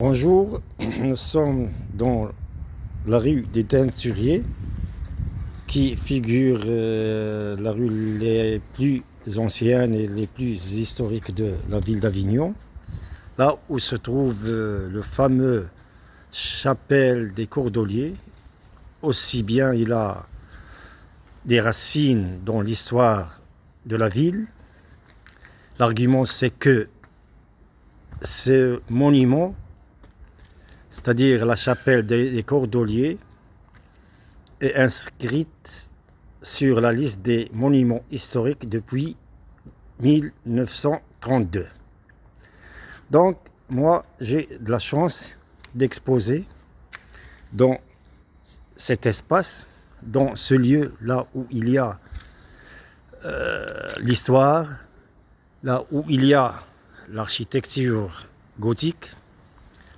Bonjour, nous sommes dans la rue des Teinturiers qui figure la rue les plus anciennes et les plus historiques de la ville d'Avignon, là où se trouve le fameux chapelle des Cordeliers. Aussi bien il a des racines dans l'histoire de la ville. L'argument c'est que ce monument, c'est-à-dire la chapelle des Cordeliers, est inscrite sur la liste des monuments historiques depuis 1932. Donc, moi, j'ai de la chance d'exposer dans cet espace, dans ce lieu là où il y a l'histoire, là où il y a l'architecture gothique,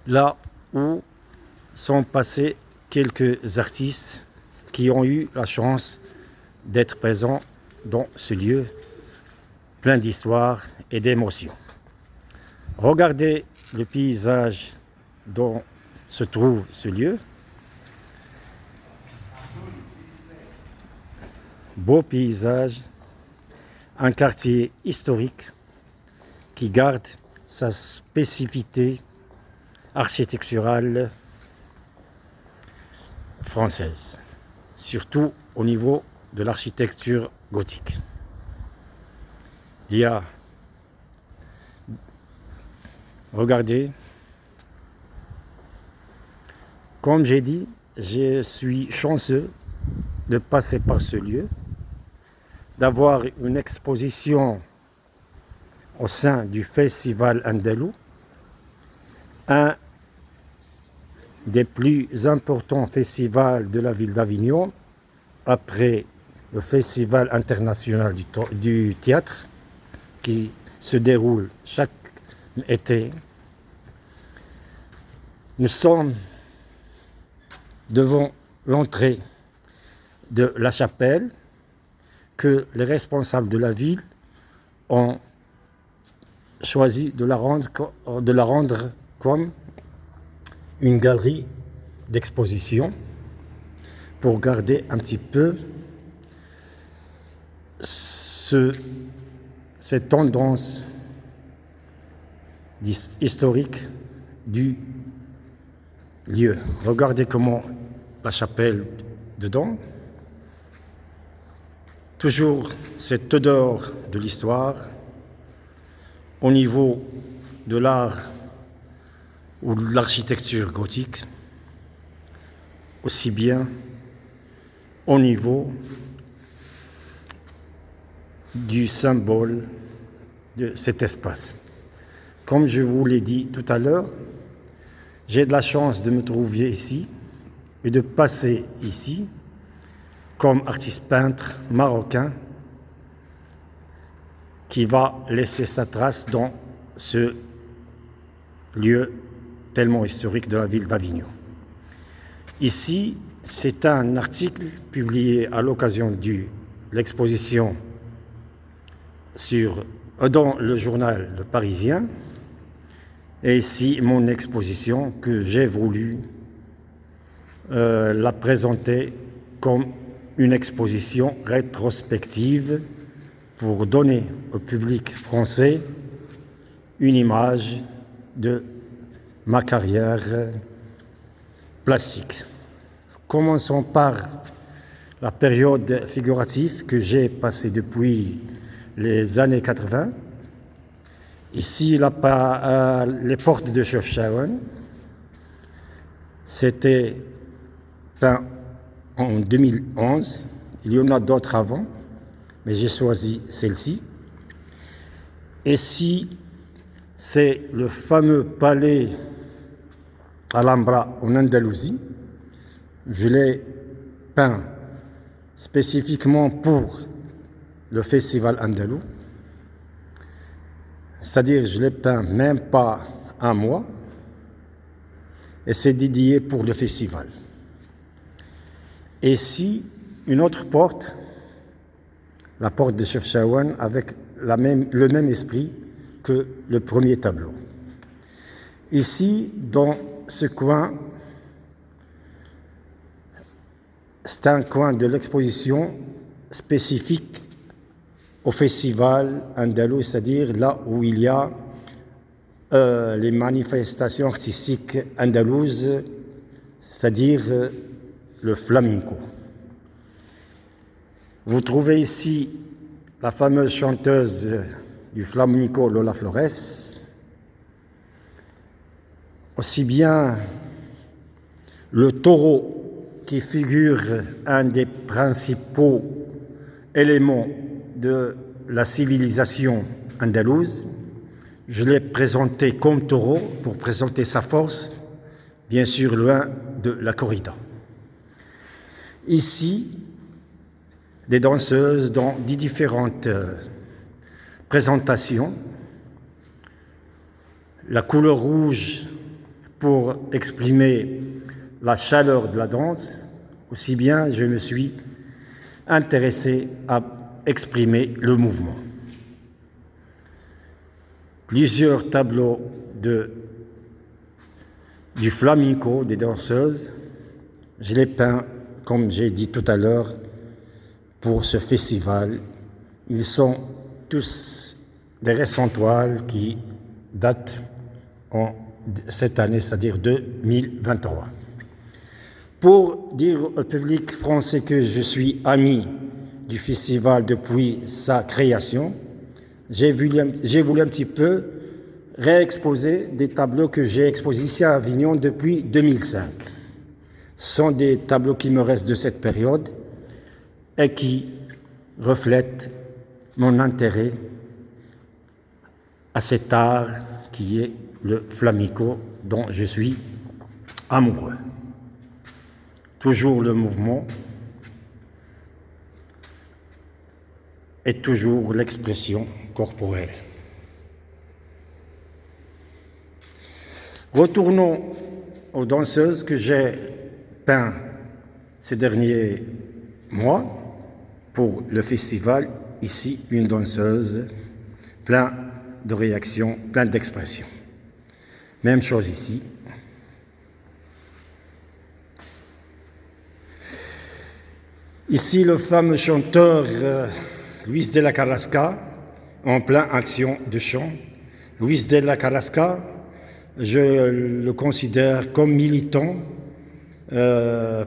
là où sont passés quelques artistes qui ont eu la chance d'être présents dans ce lieu plein d'histoire et d'émotions. Regardez le paysage dont se trouve ce lieu. Beau paysage, un quartier historique qui garde sa spécificité architecturale française, surtout au niveau de l'architecture gothique. Il y a, regardez, comme j'ai dit, je suis chanceux de passer par ce lieu, d'avoir une exposition au sein du Festival Andalou, un des plus importants festivals de la ville d'Avignon, après le Festival international du théâtre, qui se déroule chaque été. Nous sommes devant l'entrée de la chapelle que les responsables de la ville ont choisi de la rendre comme une galerie d'exposition pour garder un petit peu cette tendance historique du lieu. Regardez comment la chapelle dedans, toujours cette odeur de l'histoire au niveau de l'art ou de l'architecture gothique, aussi bien au niveau du symbole de cet espace. Comme je vous l'ai dit tout à l'heure, j'ai de la chance de me trouver ici et de passer ici comme artiste peintre marocain qui va laisser sa trace dans ce lieu tellement historique de la ville d'Avignon. Ici, c'est un article publié à l'occasion de l'exposition dans le journal Le Parisien. Et ici, mon exposition que j'ai voulu la présenter comme une exposition rétrospective pour donner au public français une image de ma carrière plastique. Commençons par la période figurative que j'ai passée depuis les années 80. Ici, les portes de Chefchaouen, c'était peint en 2011. Il y en a d'autres avant, mais j'ai choisi celle-ci. Ici, c'est le fameux palais Alhambra en Andalousie. Je l'ai peint spécifiquement pour le Festival Andalou. C'est-à-dire, je l'ai peint même pas un mois, et c'est dédié pour le festival. Et ici, une autre porte, la porte de Chefchaouen, avec le même esprit que le premier tableau. Ici, dans ce coin, c'est un coin de l'exposition spécifique au festival andalou, c'est-à-dire là où il y a les manifestations artistiques andalouses, c'est-à-dire le flamenco. Vous trouvez ici la fameuse chanteuse du flamenco Lola Flores, aussi bien le taureau qui figure un des principaux éléments de la civilisation andalouse. Je l'ai présenté comme taureau pour présenter sa force, bien sûr loin de la corrida. Ici, des danseuses dans différentes présentations. La couleur rouge pour exprimer la chaleur de la danse, aussi bien je me suis intéressé à exprimer le mouvement. Plusieurs tableaux du flamenco, des danseuses, je les peins, comme j'ai dit tout à l'heure, pour ce festival. Ils sont tous des récents toiles qui datent en cette année, c'est-à-dire 2023. Pour dire au public français que je suis ami du festival depuis sa création, j'ai voulu un petit peu réexposer des tableaux que j'ai exposés ici à Avignon depuis 2005. Ce sont des tableaux qui me restent de cette période et qui reflètent mon intérêt à cet art qui est le flamenco dont je suis amoureux. Toujours le mouvement et toujours l'expression corporelle. Retournons aux danseuses que j'ai peintes ces derniers mois pour le festival. Ici, une danseuse plein de réactions, plein d'expressions. Même chose ici. Ici, le fameux chanteur Luis de la Carrasca, en plein action de chant. Luis de la Carrasca, je le considère comme militant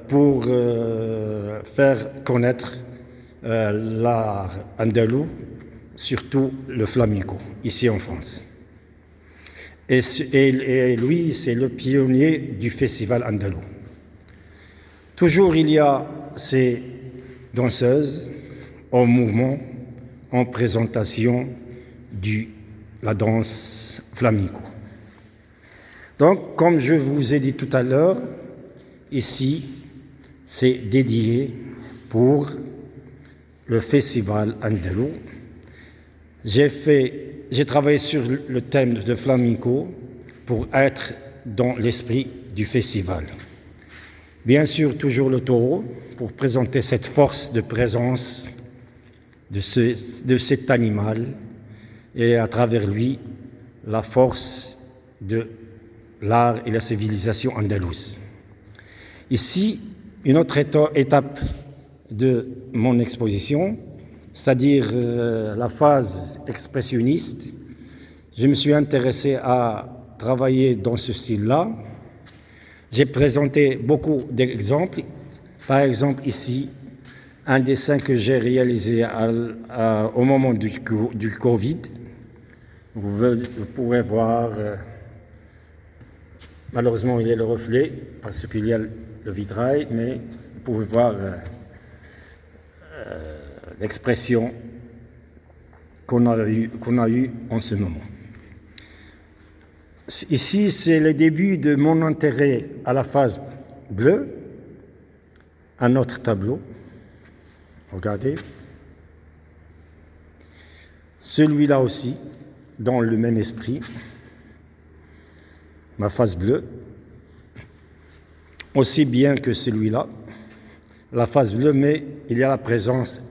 pour faire connaître l'art andalou, surtout le flamenco, ici en France. Et lui, c'est le pionnier du festival andalou. Toujours, il y a ces danseuses en mouvement, en présentation de la danse flamenco. Donc, comme je vous ai dit tout à l'heure, ici, c'est dédié pour le festival andalou. J'ai travaillé sur le thème de flamenco pour être dans l'esprit du festival. Bien sûr, toujours le taureau pour présenter cette force de présence de cet animal et à travers lui la force de l'art et la civilisation andalouse. Ici, une autre étape de mon exposition, c'est-à-dire la phase expressionniste. Je me suis intéressé à travailler dans ce style-là. J'ai présenté beaucoup d'exemples. Par exemple, ici, un dessin que j'ai réalisé au moment du Covid. Vous pouvez voir, malheureusement, il y a le reflet parce qu'il y a le vitrail, mais vous pouvez voir l'expression qu'on a eue en ce moment. Ici, c'est le début de mon intérêt à la phase bleue. Un autre tableau. Regardez. Celui-là aussi, dans le même esprit. Ma phase bleue. Aussi bien que celui-là. La phase bleue, mais il y a la présence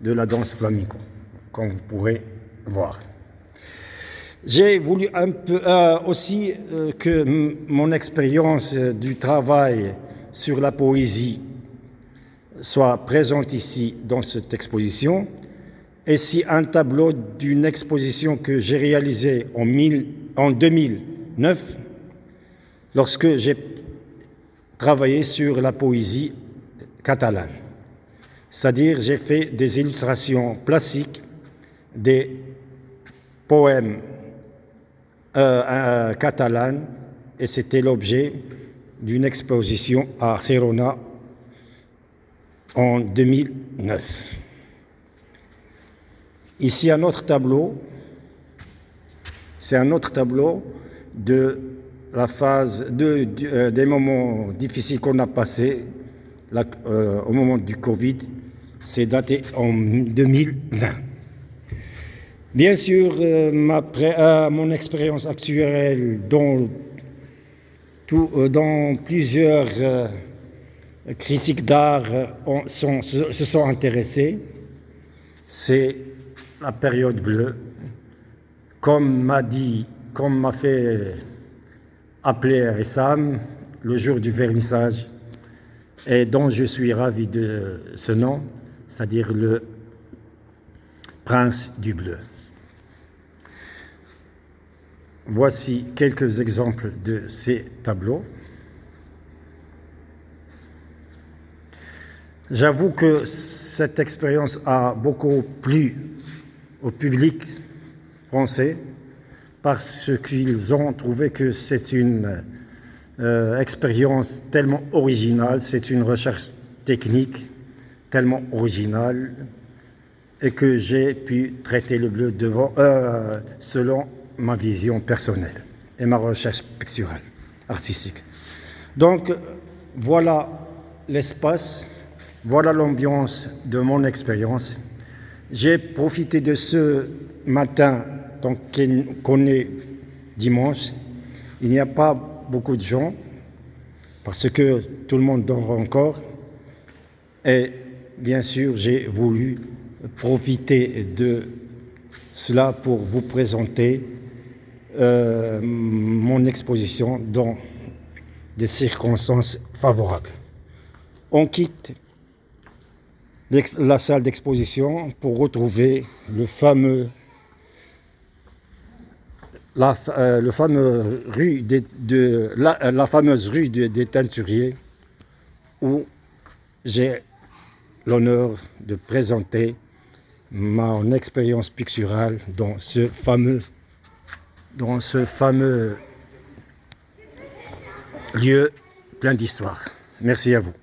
de la danse flamenco, comme vous pourrez voir. J'ai voulu un peu aussi que mon expérience du travail sur la poésie soit présente ici dans cette exposition. Et si un tableau d'une exposition que j'ai réalisée en 2009, lorsque j'ai travaillé sur la poésie catalane. C'est-à-dire, j'ai fait des illustrations plastiques, des poèmes catalanes, et c'était l'objet d'une exposition à Girona en 2009. Ici, un autre tableau, c'est un autre tableau de la phase des moments difficiles qu'on a passés au moment du Covid. C'est daté en 2020. Bien sûr, mon expérience actuelle dans plusieurs critiques d'art se sont intéressés. C'est la période bleue, comme m'a fait appeler Ressam le jour du vernissage, et dont je suis ravi de ce nom, c'est-à-dire le prince du bleu. Voici quelques exemples de ces tableaux. J'avoue que cette expérience a beaucoup plu au public français parce qu'ils ont trouvé que c'est une expérience tellement originale, c'est une recherche technique tellement originale et que j'ai pu traiter le bleu selon ma vision personnelle et ma recherche picturale, artistique. Donc voilà l'espace, voilà l'ambiance de mon expérience. J'ai profité de ce matin, donc qu'on est dimanche. Il n'y a pas beaucoup de gens parce que tout le monde dort encore. Et bien sûr, j'ai voulu profiter de cela pour vous présenter mon exposition dans des circonstances favorables. On quitte la salle d'exposition pour retrouver la fameuse rue des Teinturiers, où j'ai l'honneur de présenter mon expérience picturale dans ce fameux lieu plein d'histoire. Merci à vous.